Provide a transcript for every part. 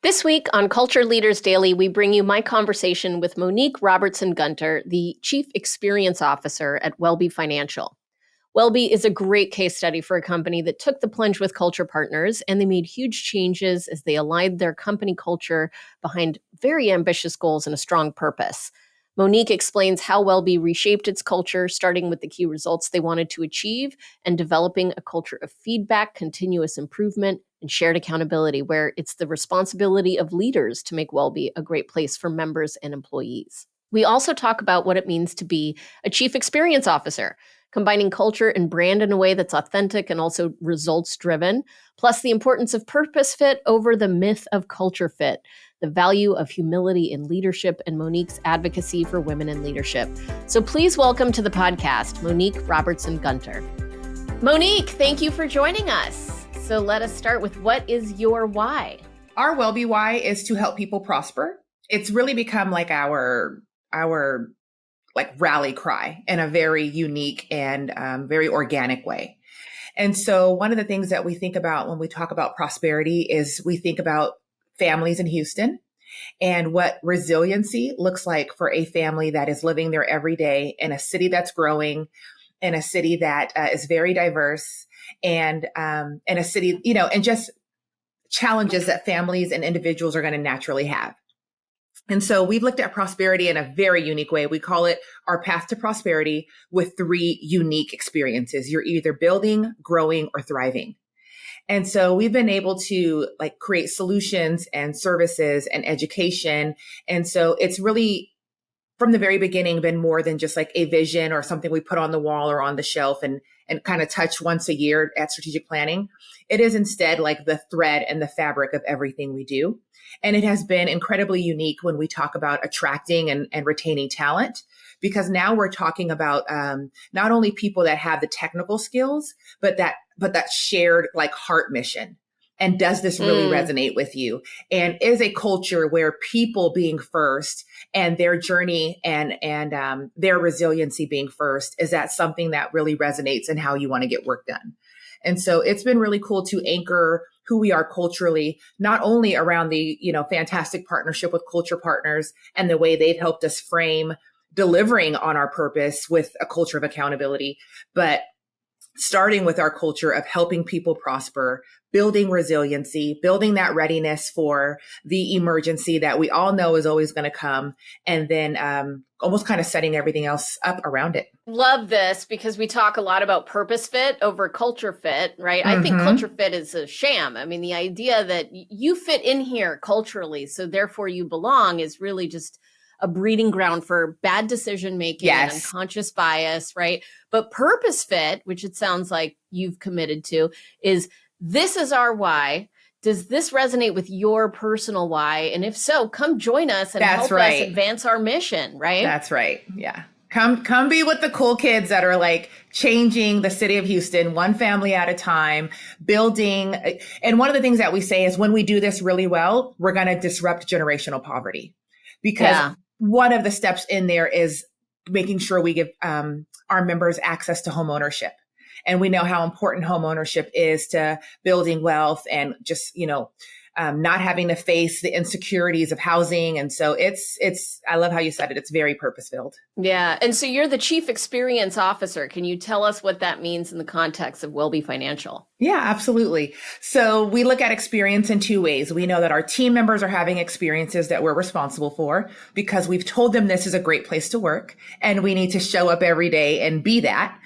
This week on Culture Leaders Daily, we bring you my conversation with Monique Robertson-Gunter, the Chief Experience Officer at Wellby Financial. Wellby is a great case study for a company that took the plunge with culture partners, and they made huge changes as they aligned their company culture behind very ambitious goals and a strong purpose. Monique explains how Wellby reshaped its culture, starting with the key results they wanted to achieve and developing a culture of feedback, continuous improvement, and shared accountability, where it's the responsibility of leaders to make Wellby a great place for members and employees. We also talk about what it means to be a chief experience officer, combining culture and brand in a way that's authentic and also results driven, plus the importance of purpose fit over the myth of culture fit, the value of humility in leadership, and Monique's advocacy for women in leadership. So please welcome to the podcast, Monique Robertson-Gunter. Monique, thank you for joining us. So let us start with, what is your why? Our Wellby why is to help people prosper. It's really become like our like rally cry in a very unique and very organic way. And so one of the things that we think about when we talk about prosperity is we think about families in Houston and what resiliency looks like for a family that is living there every day in a city that's growing, in a city that is very diverse, and in a city, and just challenges that families and individuals are going to naturally have. And so we've looked at prosperity in a very unique way. We call it our path to prosperity with 3 unique experiences. You're either building, growing, or thriving. And so we've been able to create solutions and services and education. And so it's really from the very beginning been more than just like a vision or something we put on the wall or on the shelf and kind of touch once a year at strategic planning. It is instead like the thread and the fabric of everything we do. And it has been incredibly unique when we talk about attracting and retaining talent, because now we're talking about not only people that have the technical skills, but that shared like heart mission. And does this really resonate with you? And is a culture where people being first and their journey and their resiliency being first, is that something that really resonates in how you want to get work done? And so it's been really cool to anchor who we are culturally, not only around the, fantastic partnership with culture partners and the way they've helped us frame delivering on our purpose with a culture of accountability, but starting with our culture of helping people prosper, building resiliency, building that readiness for the emergency that we all know is always going to come, and then almost kind of setting everything else up around it. Love this, because we talk a lot about purpose fit over culture fit, right? I think culture fit is a sham. I mean, the idea that you fit in here culturally, so therefore you belong, is really just a breeding ground for bad decision making and unconscious bias, right? But purpose fit, which it sounds like you've committed to, is this is our why. Does this resonate with your personal why? And if so, come join us and help us advance our mission, right? That's right. Yeah. Come be with the cool kids that are like changing the city of Houston, one family at a time, building. And one of the things that we say is when we do this really well, we're going to disrupt generational poverty, because one of the steps in there is making sure we give our members access to home ownership. And we know how important home ownership is to building wealth and just, not having to face the insecurities of housing. And so I love how you said it. It's very purpose-filled. Yeah. And so you're the Chief Experience Officer. Can you tell us what that means in the context of Wellby Financial? Yeah, absolutely. So we look at experience in 2 ways. We know that our team members are having experiences that we're responsible for because we've told them this is a great place to work and we need to show up every day and be that.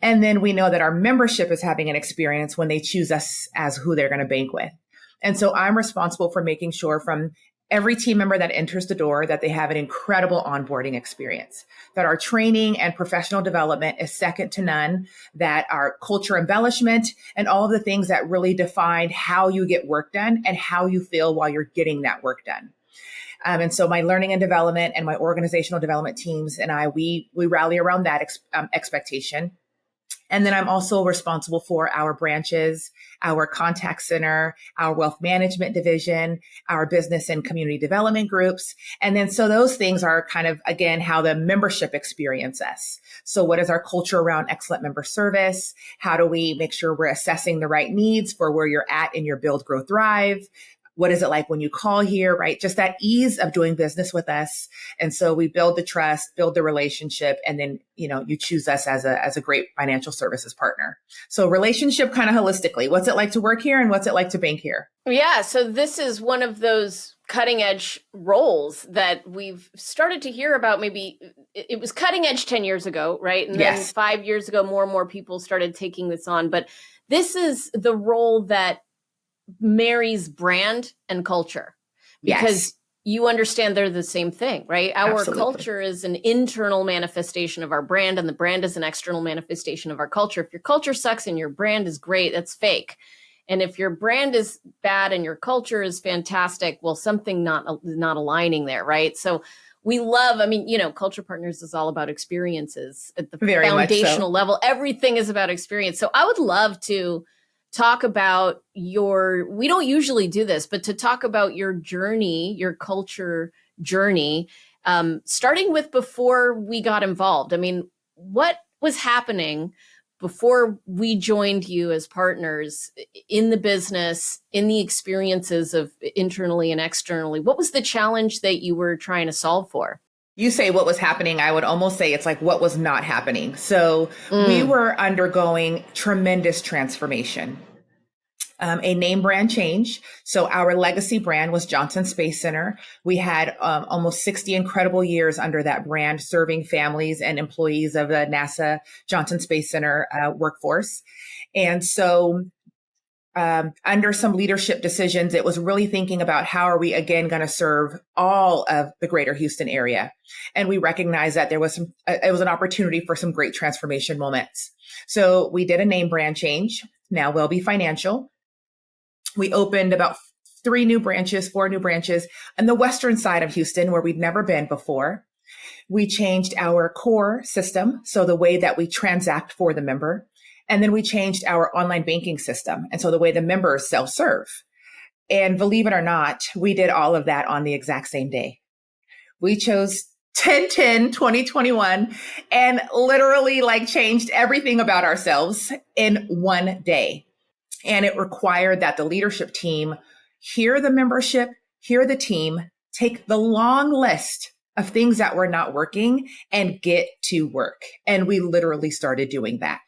And then we know that our membership is having an experience when they choose us as who they're going to bank with. And so I'm responsible for making sure from every team member that enters the door that they have an incredible onboarding experience, that our training and professional development is second to none, that our culture embellishment and all of the things that really define how you get work done and how you feel while you're getting that work done. And so my learning and development and my organizational development teams and we rally around that expectation. And then I'm also responsible for our branches, our contact center, our wealth management division, our business and community development groups. And then so those things are kind of, again, how the membership experience us. So what is our culture around excellent member service? How do we make sure we're assessing the right needs for where you're at in your build, grow, thrive? What is it like when you call here, right? Just that ease of doing business with us. And so we build the trust, build the relationship, and then, you choose us as a great financial services partner. So relationship kind of holistically, what's it like to work here and what's it like to bank here? Yeah, so this is one of those cutting edge roles that we've started to hear about. Maybe it was cutting edge 10 years ago, right? And then Yes. 5 years ago, more and more people started taking this on. But this is the role that marries brand and culture, Yes. because you understand they're the same thing, right? Our Absolutely. culture is an internal manifestation of our brand, and the brand is an external manifestation of our culture. If your culture sucks and your brand is great, that's fake. And if your brand is bad and your culture is fantastic, well, something not aligning there, right? So we love, Culture Partners is all about experiences at the Very much so. foundational level. Everything is about experience. So I would love to talk about we don't usually do this, but to talk about your journey, your culture journey, starting with before we got involved. I mean, what was happening before we joined you as partners in the business, in the experiences of internally and externally? What was the challenge that you were trying to solve for? You say what was happening. I would almost say it's like what was not happening. So we Mm, were undergoing tremendous transformation. A name brand change. So our legacy brand was Johnson Space Center. We had almost 60 incredible years under that brand, serving families and employees of the NASA Johnson Space Center workforce. And so under some leadership decisions, it was really thinking about how are we again going to serve all of the greater Houston area. And we recognized that there was it was an opportunity for some great transformation moments. So we did a name brand change, now Wellby Financial. We opened about 4 new branches on the western side of Houston where we'd never been before. We changed our core system, so the way that we transact for the member. And then we changed our online banking system. And so the way the members self-serve. And believe it or not, we did all of that on the exact same day. We chose 10/10/2021 and literally changed everything about ourselves in one day. And it required that the leadership team hear the membership, hear the team, take the long list of things that were not working and get to work. And we literally started doing that.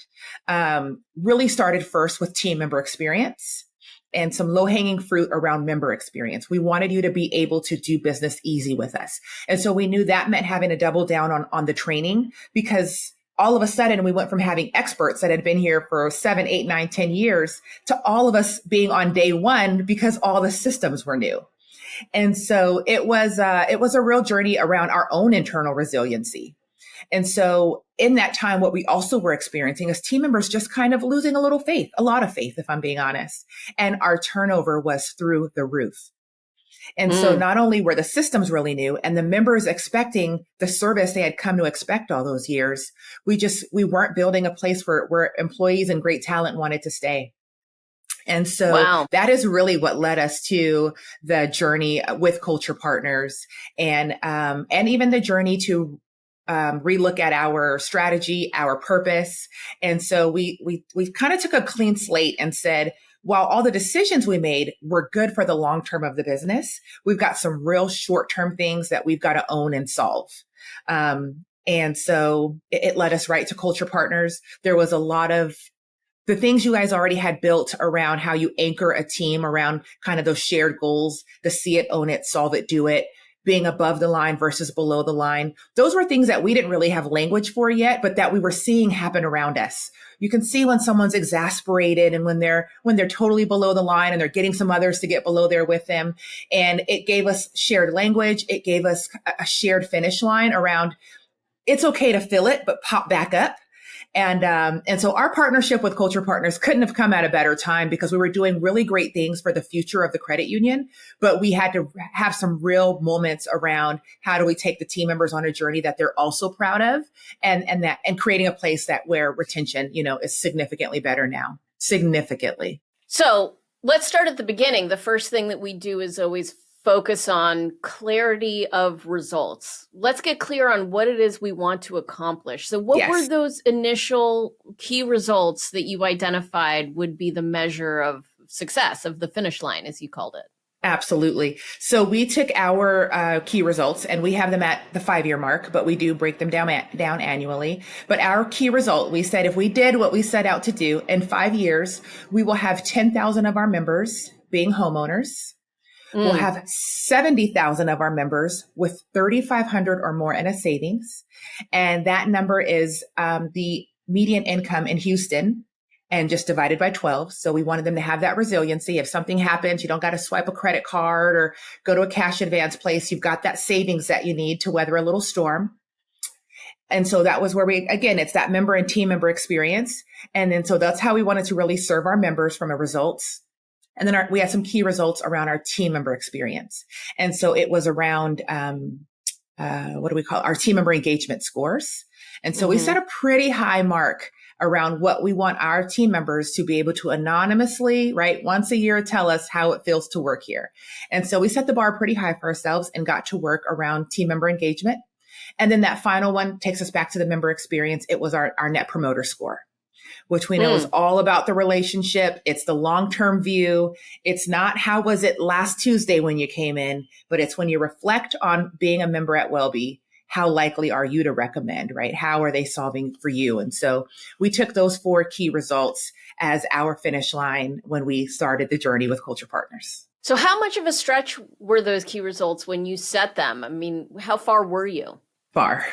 Really started first with team member experience and some low hanging fruit around member experience. We wanted you to be able to do business easy with us. And so we knew that meant having to double down on the training, because all of a sudden we went from having experts that had been here for 7, 8, 9, 10 years to all of us being on day one because all the systems were new. And so it was a real journey around our own internal resiliency. And so in that time, what we also were experiencing is team members just kind of losing a lot of faith, if I'm being honest. And our turnover was through the roof. And so mm. not only were the systems really new and the members expecting the service they had come to expect all those years, we weren't building a place where employees and great talent wanted to stay. And so Wow. that is really what led us to the journey with Culture Partners, and even the journey to relook at our strategy, our purpose. And so we kind of took a clean slate and said, while all the decisions we made were good for the long term of the business, we've got some real short term things that we've got to own and solve. And so it led us right to Culture Partners. There was a lot of the things you guys already had built around how you anchor a team around kind of those shared goals, the see it, own it, solve it, do it, being above the line versus below the line. Those were things that we didn't really have language for yet, but that we were seeing happen around us. You can see when someone's exasperated and when they're totally below the line and they're getting some others to get below there with them. And it gave us shared language. It gave us a shared finish line around it's okay to feel it, but pop back up. And so our partnership with Culture Partners couldn't have come at a better time, because we were doing really great things for the future of the credit union, but we had to have some real moments around how do we take the team members on a journey that they're also proud of, and creating a place that where retention, is significantly better now, significantly. So let's start at the beginning. The first thing that we do is always focus on clarity of results. Let's get clear on what it is we want to accomplish. So what were Yes. those initial key results that you identified would be the measure of success, of the finish line, as you called it? Absolutely. So we took our key results and we have them at the 5-year mark, but we do break them down annually. But our key result, we said if we did what we set out to do in 5 years, we will have 10,000 of our members being homeowners. We'll Mm, have 70,000 of our members with 3,500 or more in a savings. And that number is the median income in Houston and just divided by 12. So we wanted them to have that resiliency. If something happens, you don't got to swipe a credit card or go to a cash advance place. You've got that savings that you need to weather a little storm. And so that was where again, it's that member and team member experience. And then so that's how we wanted to really serve our members from a results. And then we had some key results around our team member experience. And so it was around, what do we call it? Our team member engagement scores. And so we set a pretty high mark around what we want our team members to be able to anonymously, right, once a year tell us how it feels to work here. And so we set the bar pretty high for ourselves and got to work around team member engagement. And then that final one takes us back to the member experience. It was our net promoter score, which we know is all about the relationship. It's the long-term view. It's not how was it last Tuesday when you came in, but it's when you reflect on being a member at Wellby, how likely are you to recommend, right? How are they solving for you? And so we took those 4 key results as our finish line when we started the journey with Culture Partners. So how much of a stretch were those key results when you set them? I mean, how far were you? Far.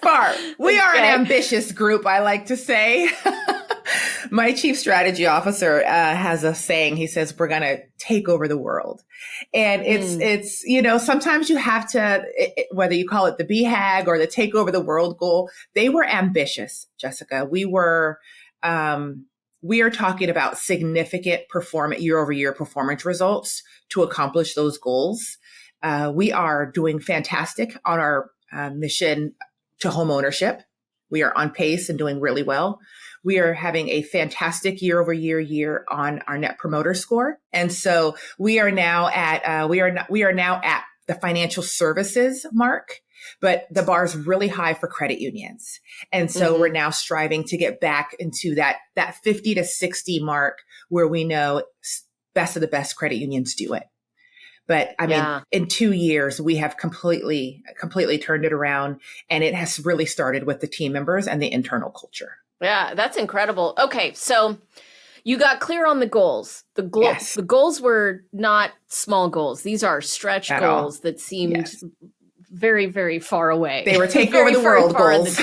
Far. We are an ambitious group, I like to say. My chief strategy officer has a saying. He says, we're going to take over the world. And it's, you know, sometimes you have to, whether you call it the BHAG or the take over the world goal, they were ambitious, Jessica. We are talking about significant year-over-year performance results to accomplish those goals. We are doing fantastic on our mission to home ownership. We are on pace and doing really well. We are having a fantastic year on our net promoter score. And so we are now at, we are now at the financial services mark, but the bar is really high for credit unions. And so we're now striving to get back into that 50 to 60 mark where we know best of the best credit unions do it. But I mean, in 2 years, we have completely turned it around, and it has really started with the team members and the internal culture. Yeah, that's incredible. Okay, so you got clear on the goals. The goals were not small goals. These are stretch goals that seemed very, very far away. They were take over the world goals.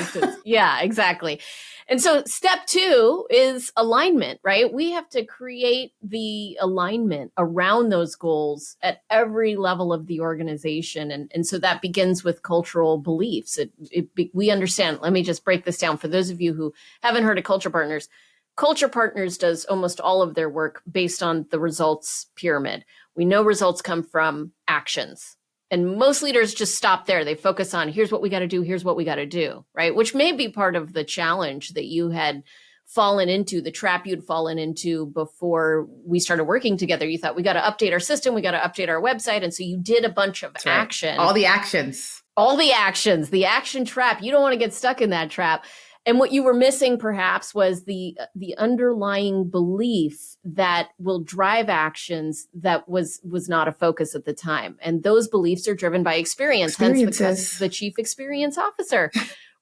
Yeah, exactly. And so step 2 is alignment, right? We have to create the alignment around those goals at every level of the organization. And so that begins with cultural beliefs. We understand, let me just break this down for those of you who haven't heard of Culture Partners. Culture Partners does almost all of their work based on the results pyramid. We know results come from actions. And most leaders just stop there. They focus on, here's what we got to do, here's what we got to do, right? Which may be part of the challenge that you had fallen into, the trap you'd fallen into before we started working together. You thought, we got to update our system, we got to update our website. And so you did a bunch of action. All the actions. The action trap. You don't want to get stuck in that trap. And what you were missing perhaps was the underlying belief that will drive actions that was not a focus at the time. And those beliefs are driven by experience, hence the chief experience officer,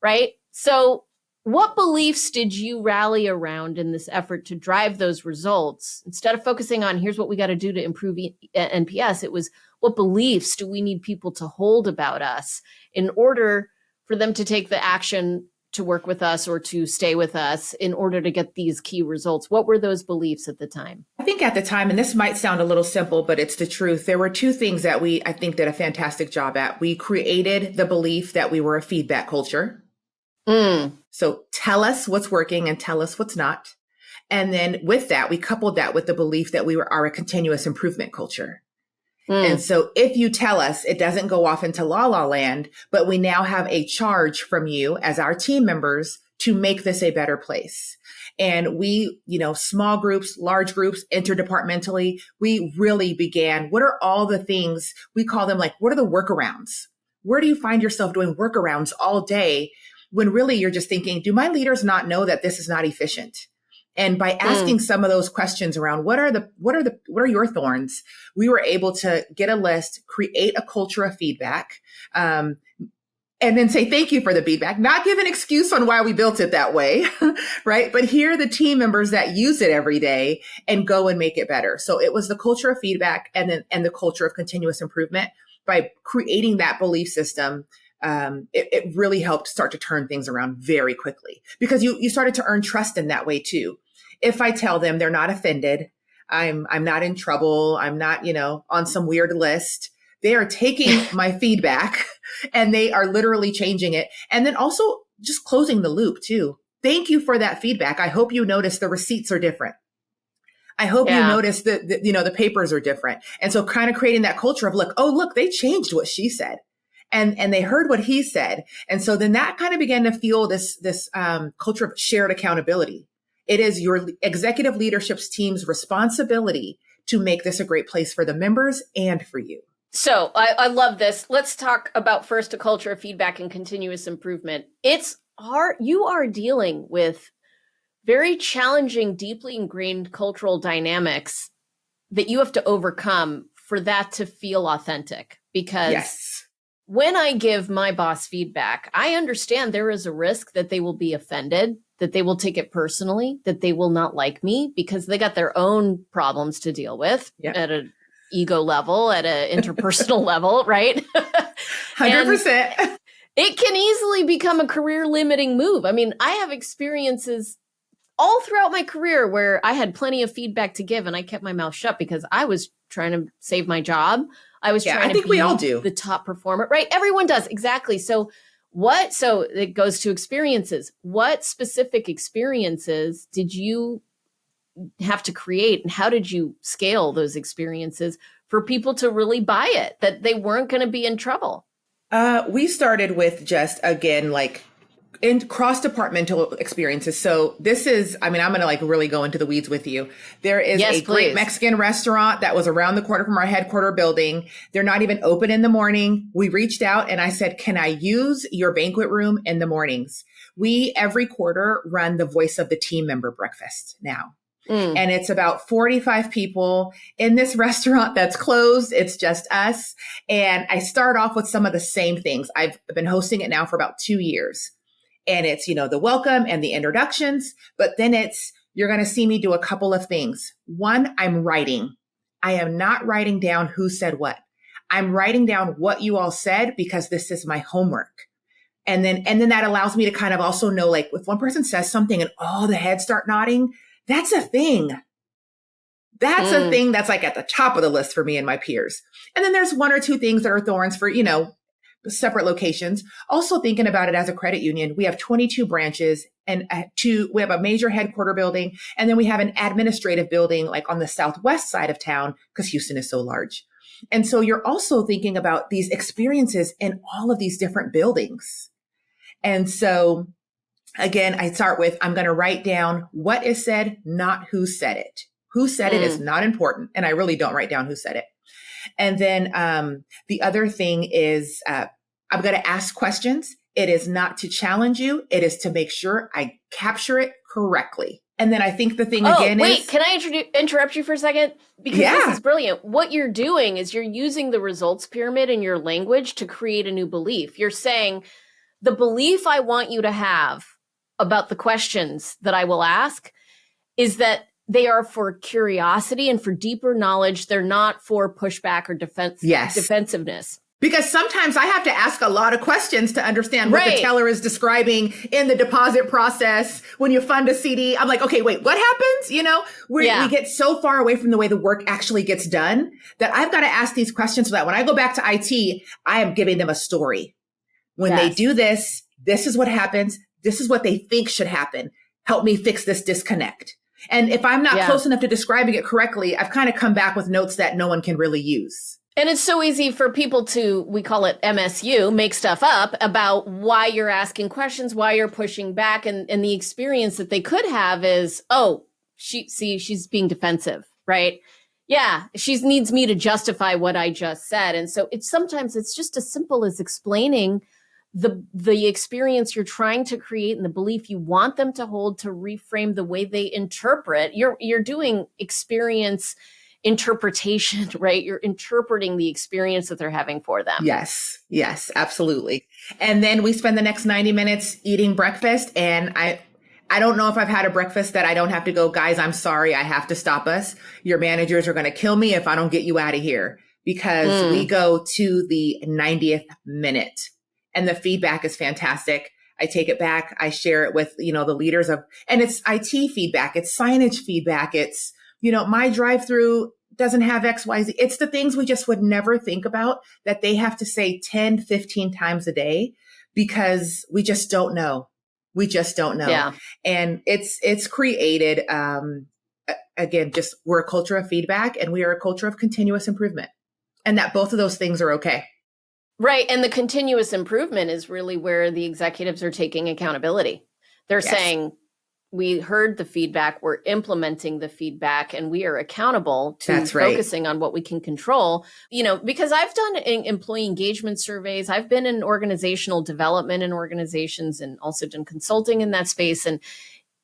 right? So what beliefs did you rally around in this effort to drive those results? Instead of focusing on, here's what we got to do to improve NPS, it was, what beliefs do we need people to hold about us in order for them to take the action to work with us or to stay with us in order to get these key results? What were those beliefs at the time? I think at the time, and this might sound a little simple, but it's the truth. There were 2 things that I think, did a fantastic job at. We created the belief that we were a feedback culture. So tell us what's working and tell us what's not. And then with that, we coupled that with the belief that we are a continuous improvement culture. And so if you tell us, it doesn't go off into la la land, but we now have a charge from you as our team members to make this a better place. And we, small groups, large groups, interdepartmentally, we really began, what are all the things, we call them what are the workarounds? Where do you find yourself doing workarounds all day when really you're just thinking, do my leaders not know that this is not efficient? And by asking some of those questions around what are your thorns, we were able to get a list, create a culture of feedback, and then say thank you for the feedback, not give an excuse on why we built it that way, right? But here are the team members that use it every day and go and make it better. So it was the culture of feedback and the culture of continuous improvement. By creating that belief system, it really helped start to turn things around very quickly, because you started to earn trust in that way too. If I tell them they're not offended, I'm not in trouble, I'm not, on some weird list, they are taking my feedback and they are literally changing it. And then also just closing the loop too. Thank you for that feedback. I hope you notice the receipts are different. I hope you notice that the papers are different. And so kind of creating that culture of look, they changed what she said. And they heard what he said. And so then that kind of began to fuel this culture of shared accountability. It is your executive leadership's team's responsibility to make this a great place for the members and for you. So I love this. Let's talk about first a culture of feedback and continuous improvement. It's hard. You are dealing with very challenging, deeply ingrained cultural dynamics that you have to overcome for that to feel authentic. Because when I give my boss feedback, I understand there is a risk that they will be offended, that they will take it personally, that they will not like me because they got their own problems to deal with at an ego level, at an interpersonal level, right? 100%. It can easily become a career limiting move. I mean, I have experiences all throughout my career where I had plenty of feedback to give and I kept my mouth shut because I was trying to save my job. I was trying to be we all do. The top performer, right? Everyone does. Exactly. So it goes to experiences. What specific experiences did you have to create and how did you scale those experiences for people to really buy it, that they weren't going to be in trouble? We started with just, again, in cross-departmental experiences. So this is, I'm going to really go into the weeds with you. There is a great Mexican restaurant that was around the corner from our headquarter building. They're not even open in the morning. We reached out and I said, can I use your banquet room in the mornings? We every quarter run the Voice of the Team member breakfast now. And it's about 45 people in this restaurant that's closed. It's just us. And I start off with some of the same things. I've been hosting it now for about 2 years. And it's, the welcome and the introductions, but then you're going to see me do a couple of things. One, I'm writing. I am not writing down who said what. I'm writing down what you all said because this is my homework. And then that allows me to kind of also know, if one person says something and all the heads start nodding, that's a thing. That's a thing that's at the top of the list for me and my peers. And then there's one or two things that are thorns for, separate locations. Also thinking about it as a credit union, we have 22 branches and we have a major headquarter building. And then we have an administrative building on the southwest side of town because Houston is so large. And so you're also thinking about these experiences in all of these different buildings. And so again, I start with, I'm going to write down what is said, not who said it. Who said it is not important. And I really don't write down who said it. And then the other thing is I'm going to ask questions. It is not to challenge you. It is to make sure I capture it correctly. And then I think the thing can I interrupt you for a second? Because this is brilliant. What you're doing is you're using the results pyramid in your language to create a new belief. You're saying the belief I want you to have about the questions that I will ask is that they are for curiosity and for deeper knowledge. They're not for pushback or defensiveness. Because sometimes I have to ask a lot of questions to understand what the teller is describing in the deposit process. When you fund a CD, I'm like, okay, wait, what happens? We get so far away from the way the work actually gets done that I've got to ask these questions so that when I go back to IT, I am giving them a story. When they do this, this is what happens. This is what they think should happen. Help me fix this disconnect. And if I'm not close enough to describing it correctly, I've kind of come back with notes that no one can really use. And it's so easy for people to, we call it MSU, make stuff up about why you're asking questions, why you're pushing back. And the experience that they could have is, she's being defensive, right? Yeah, she needs me to justify what I just said. And so sometimes it's just as simple as explaining the experience you're trying to create and the belief you want them to hold to reframe the way they interpret. You're doing experience interpretation, right? You're interpreting the experience that they're having for them. Yes, absolutely. And then we spend the next 90 minutes eating breakfast. And I don't know if I've had a breakfast that I don't have to go, guys, I'm sorry, I have to stop us. Your managers are going to kill me if I don't get you out of here, because we go to the 90th minute and the feedback is fantastic. I take it back. I share it with, the leaders and it's IT feedback. It's signage feedback. It's, my drive-through doesn't have XYZ. It's the things we just would never think about that they have to say 10, 15 times a day because we just don't know. We just don't know. Yeah. And it's created, again, just we're a culture of feedback and we are a culture of continuous improvement, and that both of those things are okay. Right. And the continuous improvement is really where the executives are taking accountability. They're saying, we heard the feedback, we're implementing the feedback, and we are accountable to focusing on what we can control. Because I've done employee engagement surveys, I've been in organizational development in organizations and also done consulting in that space. And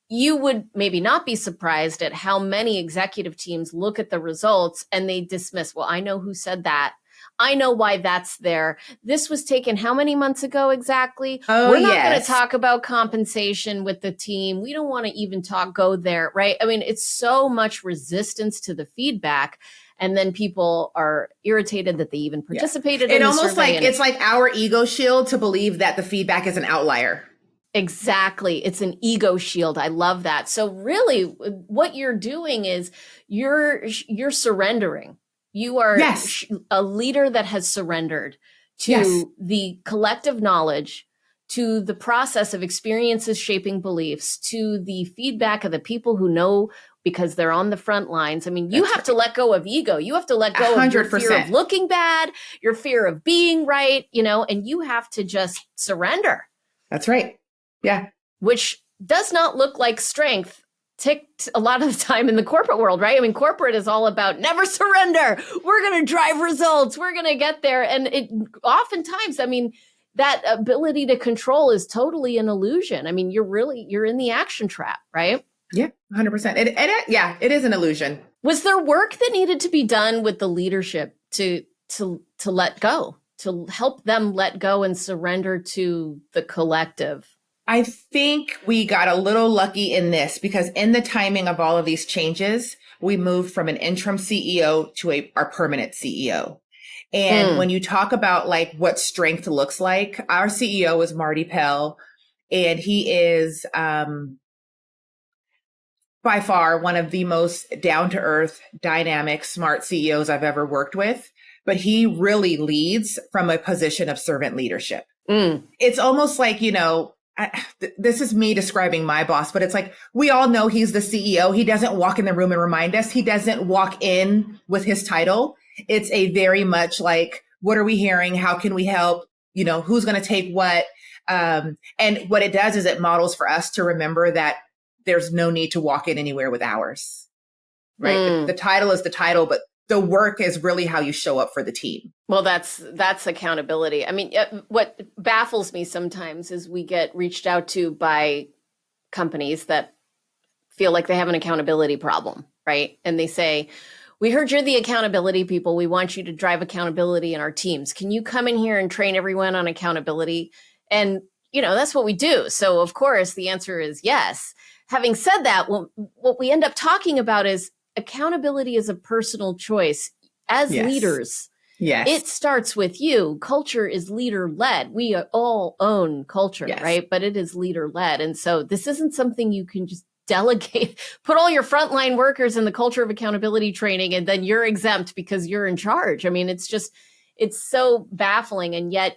you would maybe not be surprised at how many executive teams look at the results and they dismiss, well, I know who said that. I know why that's there. This was taken how many months ago exactly? We're not going to talk about compensation with the team. We don't want to even go there, right? I mean, it's so much resistance to the feedback. And then people are irritated that they even participated in the survey. It's like our ego shield to believe that the feedback is an outlier. Exactly. It's an ego shield. I love that. So really what you're doing is you're surrendering. You are a leader that has surrendered to the collective knowledge, to the process of experiences shaping beliefs, to the feedback of the people who know because they're on the front lines. I mean, you have to let go of ego. You have to let go 100%. Of your fear of looking bad, your fear of being right, and you have to just surrender. That's right. Yeah. Which does not look like strength ticked a lot of the time in the corporate world, right? I mean, corporate is all about never surrender. We're going to drive results. We're going to get there. And it oftentimes, I mean, that ability to control is totally an illusion. I mean, you're in the action trap, right? Yeah, 100%. It is an illusion. Was there work that needed to be done with the leadership to let go, to help them let go and surrender to the collective? I think we got a little lucky in this because in the timing of all of these changes, we moved from an interim CEO to our permanent CEO. And when you talk about like what strength looks like, our CEO is Marty Pell, and he is by far one of the most down-to-earth, dynamic, smart CEOs I've ever worked with. But he really leads from a position of servant leadership. It's almost like, this is me describing my boss, but it's like, we all know he's the CEO. He doesn't walk in the room and remind us. He doesn't walk in with his title. It's a very much like, what are we hearing? How can we help? Who's going to take what? And what it does is it models for us to remember that there's no need to walk in anywhere with ours, right? The title is the title, but the work is really how you show up for the team. Well, that's accountability. I mean, what baffles me sometimes is we get reached out to by companies that feel like they have an accountability problem, right? And they say, we heard you're the accountability people. We want you to drive accountability in our teams. Can you come in here and train everyone on accountability? And, that's what we do. So, of course, the answer is yes. Having said that, what we end up talking about is accountability is a personal choice. As leaders, it starts with you. Culture is leader-led. We all own culture, right? But it is leader-led. And so this isn't something you can just delegate, put all your frontline workers in the culture of accountability training, and then you're exempt because you're in charge. I mean, it's so baffling. And yet,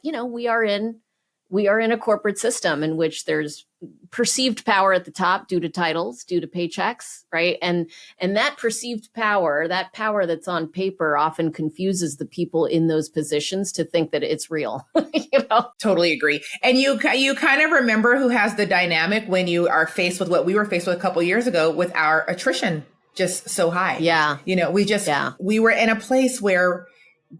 we are in a corporate system in which there's perceived power at the top due to titles, due to paychecks, right? And that perceived power, that power that's on paper, often confuses the people in those positions to think that it's real. Totally agree. And you kind of remember who has the dynamic when you are faced with what we were faced with a couple of years ago with our attrition just so high. Yeah. We were in a place where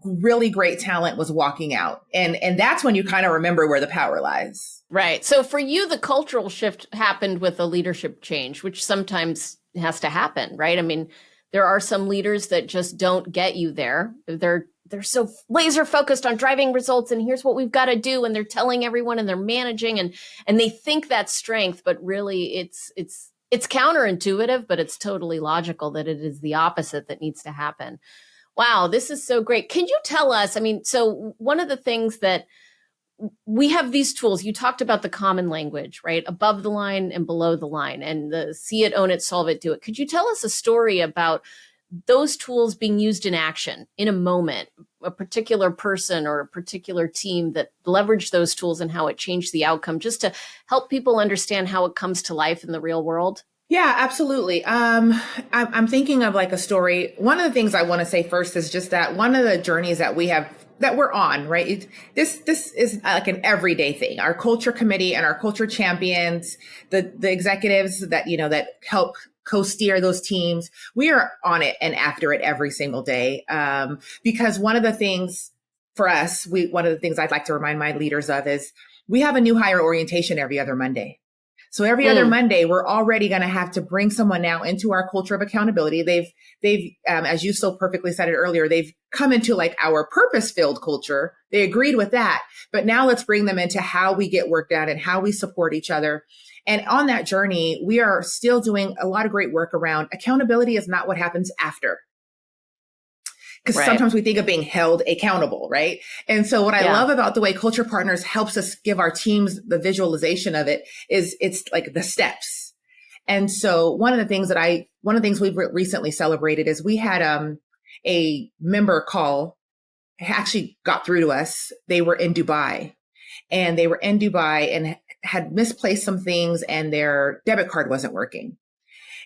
really great talent was walking out. And that's when you kind of remember where the power lies. Right. So for you, the cultural shift happened with a leadership change, which sometimes has to happen, right? I mean, there are some leaders that just don't get you there. They're so laser focused on driving results and here's what we've got to do, and they're telling everyone and they're managing and they think that's strength, but really it's counterintuitive, but it's totally logical that it is the opposite that needs to happen. Wow, this is so great. Can you tell us, I mean, so one of the things that we have these tools. You talked about the common language, right? Above the line and below the line, and the see it, own it, solve it, do it. Could you tell us a story about those tools being used in action in a moment, a particular person or a particular team that leveraged those tools and how it changed the outcome, just to help people understand how it comes to life in the real world? Yeah, absolutely. I'm thinking of like a story. One of the things I want to say first is just that one of the journeys that we're on, right? This is like an everyday thing. Our culture committee and our culture champions, the executives that, that help co-steer those teams, we are on it and after it every single day. Because one of the things for us, one of the things I'd like to remind my leaders of is we have a new hire orientation every other Monday. So every other Monday, we're already going to have to bring someone now into our culture of accountability. They've, as you so perfectly said it earlier, they've come into like our purpose-filled culture. They agreed with that, but now let's bring them into how we get work done and how we support each other. And on that journey, we are still doing a lot of great work around accountability is not what happens after. Because sometimes we think of being held accountable, right? And so what I love about the way Culture Partners helps us give our teams the visualization of it is it's like the steps. And so one of the things we've recently celebrated is we had a member call, actually got through to us. They were in Dubai and had misplaced some things and their debit card wasn't working.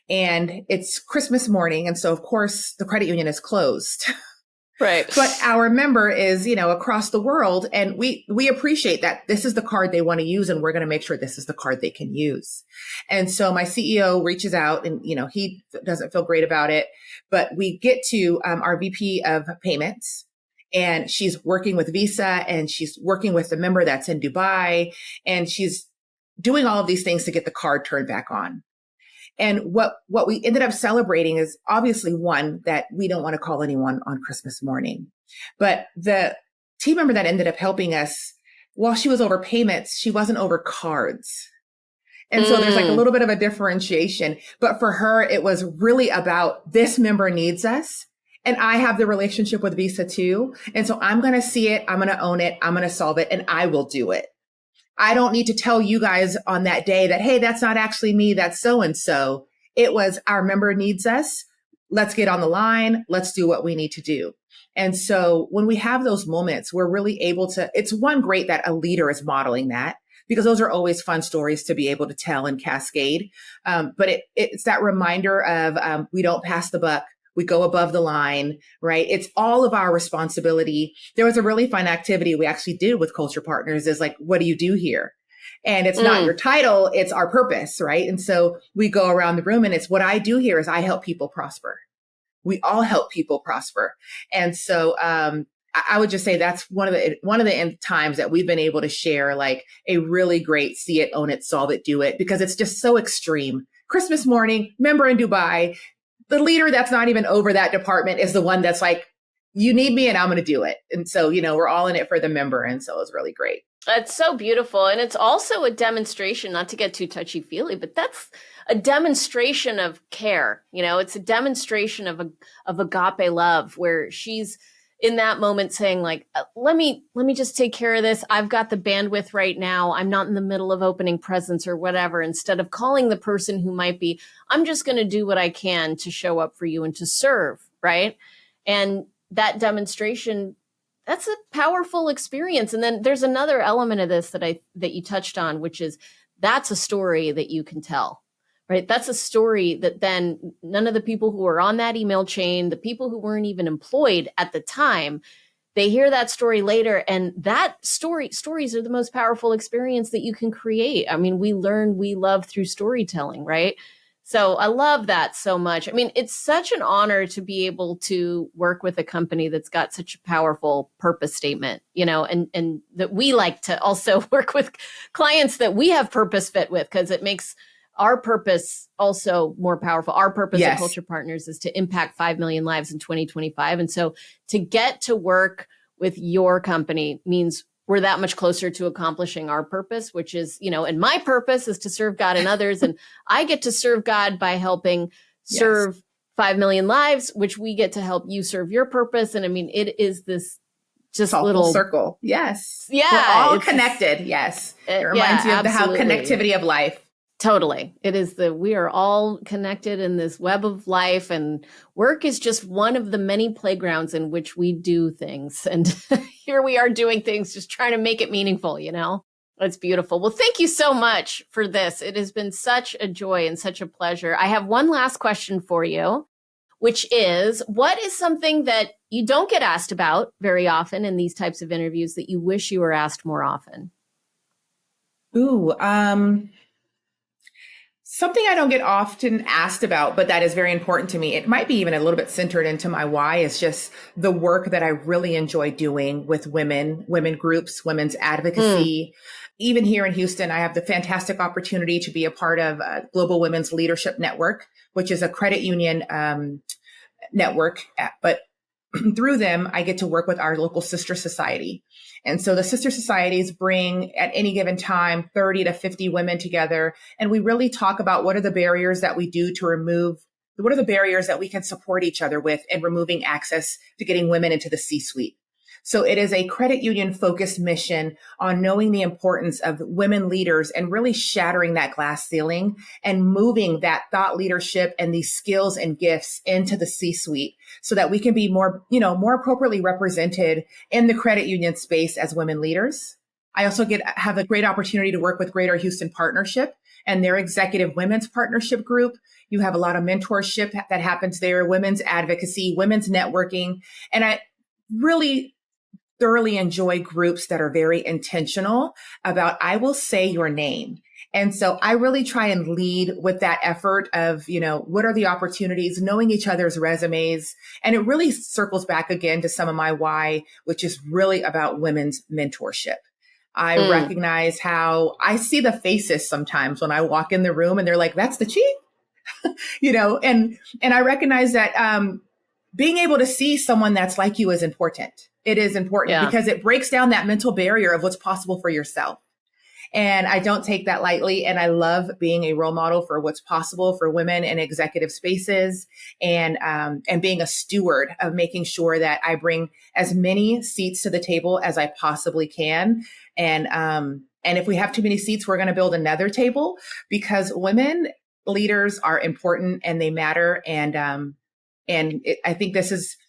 And it's Christmas morning. And so of course the credit union is closed. Right. But our member is, across the world. And we appreciate that this is the card they want to use. And we're going to make sure this is the card they can use. And so my CEO reaches out and, he doesn't feel great about it, but we get to our VP of payments and she's working with Visa and she's working with the member that's in Dubai and she's doing all of these things to get the card turned back on. And what we ended up celebrating is obviously one, that we don't want to call anyone on Christmas morning, but the team member that ended up helping us, while she was over payments, she wasn't over cards. And so there's like a little bit of a differentiation, but for her, it was really about this member needs us. And I have the relationship with Visa too. And so I'm going to see it. I'm going to own it. I'm going to solve it and I will do it. I don't need to tell you guys on that day that, hey, that's not actually me. That's so-and-so. It was our member needs us. Let's get on the line. Let's do what we need to do. And so when we have those moments, we're really able to, it's one great that a leader is modeling that because those are always fun stories to be able to tell and cascade. But it's that reminder of we don't pass the buck. We go above the line, right? It's all of our responsibility. There was a really fun activity we actually did with Culture Partners is like, what do you do here? And it's not your title, it's our purpose, right? And so we go around the room and it's what I do here is I help people prosper. We all help people prosper. And so I would just say that's one of the times that we've been able to share like a really great see it, own it, solve it, do it, because it's just so extreme. Christmas morning, member in Dubai, the leader that's not even over that department is the one that's like, you need me and I'm going to do it. And so, we're all in it for the member. And so it's really great. That's so beautiful. And it's also a demonstration, not to get too touchy feely, but that's a demonstration of care. It's a demonstration of agape love where she's in that moment saying like, let me just take care of this. I've got the bandwidth right now. I'm not in the middle of opening presents or whatever. Instead of calling the person who might be, I'm just going to do what I can to show up for you and to serve. Right. And that demonstration, that's a powerful experience. And then there's another element of this that you touched on, which is that's a story that you can tell. Right. That's a story that then none of the people who are on that email chain, the people who weren't even employed at the time, they hear that story later. And that stories are the most powerful experience that you can create. I mean, we love through storytelling, right? So I love that so much. I mean, it's such an honor to be able to work with a company that's got such a powerful purpose statement, and that we like to also work with clients that we have purpose fit with, because it makes our purpose also more powerful. Our purpose at Yes. Culture Partners is to impact 5 million lives in 2025. And so to get to work with your company means we're that much closer to accomplishing our purpose, which is, and my purpose is to serve God and others. And I get to serve God by helping serve 5 million lives, which we get to help you serve your purpose. And I mean, it is this just little full circle. Yes. Yeah. We're all connected. Yes. It reminds you of how connectivity of life. Totally. It is we are all connected in this web of life, and work is just one of the many playgrounds in which we do things. And here we are doing things, just trying to make it meaningful, It's beautiful. Well, thank you so much for this. It has been such a joy and such a pleasure. I have one last question for you, which is, what is something that you don't get asked about very often in these types of interviews that you wish you were asked more often? Something I don't get often asked about, but that is very important to me. It might be even a little bit centered into my why, is just the work that I really enjoy doing with women groups, women's advocacy. Even here in Houston, I have the fantastic opportunity to be a part of Global Women's Leadership Network, which is a credit union network. But through them, I get to work with our local sister society. And so the sister societies bring at any given time 30 to 50 women together. And we really talk about what are the barriers that we do to remove, what are the barriers that we can support each other with in removing access to getting women into the C-suite. So it is a credit union focused mission on knowing the importance of women leaders and really shattering that glass ceiling and moving that thought leadership and these skills and gifts into the C-suite so that we can be more appropriately represented in the credit union space as women leaders. I also have a great opportunity to work with Greater Houston Partnership and their executive women's partnership group. You have a lot of mentorship that happens there, women's advocacy, women's networking. And I really thoroughly enjoy groups that are very intentional about, I will say your name. And so I really try and lead with that effort of, what are the opportunities, knowing each other's resumes. And it really circles back again to some of my why, which is really about women's mentorship. I recognize how I see the faces sometimes when I walk in the room and they're like, that's the chief, and I recognize that, being able to see someone that's like you is important. It is important because it breaks down that mental barrier of what's possible for yourself. And I don't take that lightly. And I love being a role model for what's possible for women in executive spaces and being a steward of making sure that I bring as many seats to the table as I possibly can. And if we have too many seats, we're going to build another table, because women leaders are important and they matter. I think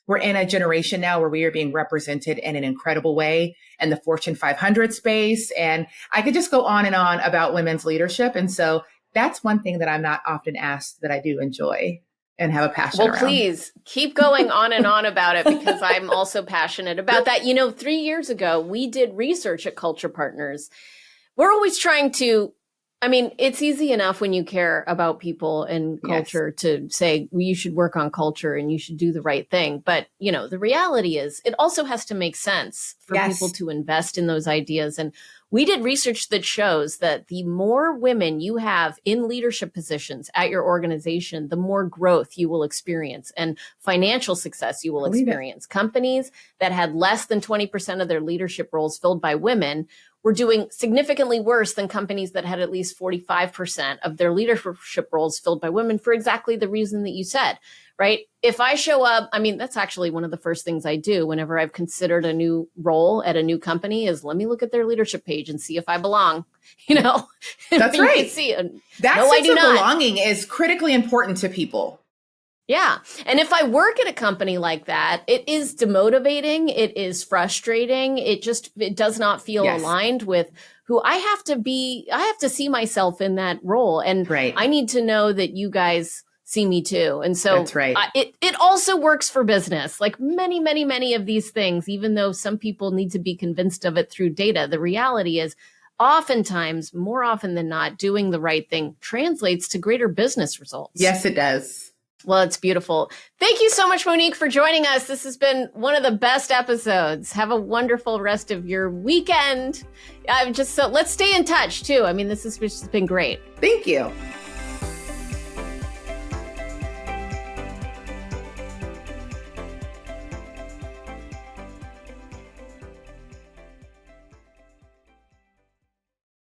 we're in a generation now where we are being represented in an incredible way in the Fortune 500 space. And I could just go on and on about women's leadership. And so that's one thing that I'm not often asked that I do enjoy and have a passion around. Well, please keep going on and on about it, because I'm also passionate about that. 3 years ago, we did research at Culture Partners. We're always trying to, it's easy enough when you care about people and culture to say, well, you should work on culture and you should do the right thing. But, the reality is it also has to make sense for people to invest in those ideas. And we did research that shows that the more women you have in leadership positions at your organization, the more growth you will experience and financial success you will experience. Companies that had less than 20% of their leadership roles filled by women were doing significantly worse than companies that had at least 45% of their leadership roles filled by women, for exactly the reason that you said, right? If I show up, that's actually one of the first things I do whenever I've considered a new role at a new company is let me look at their leadership page and see if I belong, That's right. See, that no, sense of belonging is critically important to people. Yeah. And if I work at a company like that, it is demotivating. It is frustrating. It does not feel aligned with who I have to be. I have to see myself in that role. And I need to know that you guys see me too. And so that's right. It also works for business. Like many, many, many of these things, even though some people need to be convinced of it through data, the reality is oftentimes, more often than not, doing the right thing translates to greater business results. Yes, it does. Well, it's beautiful. Thank you so much, Monique, for joining us. This has been one of the best episodes. Have a wonderful rest of your weekend. Let's stay in touch too. I mean, this has been great. Thank you.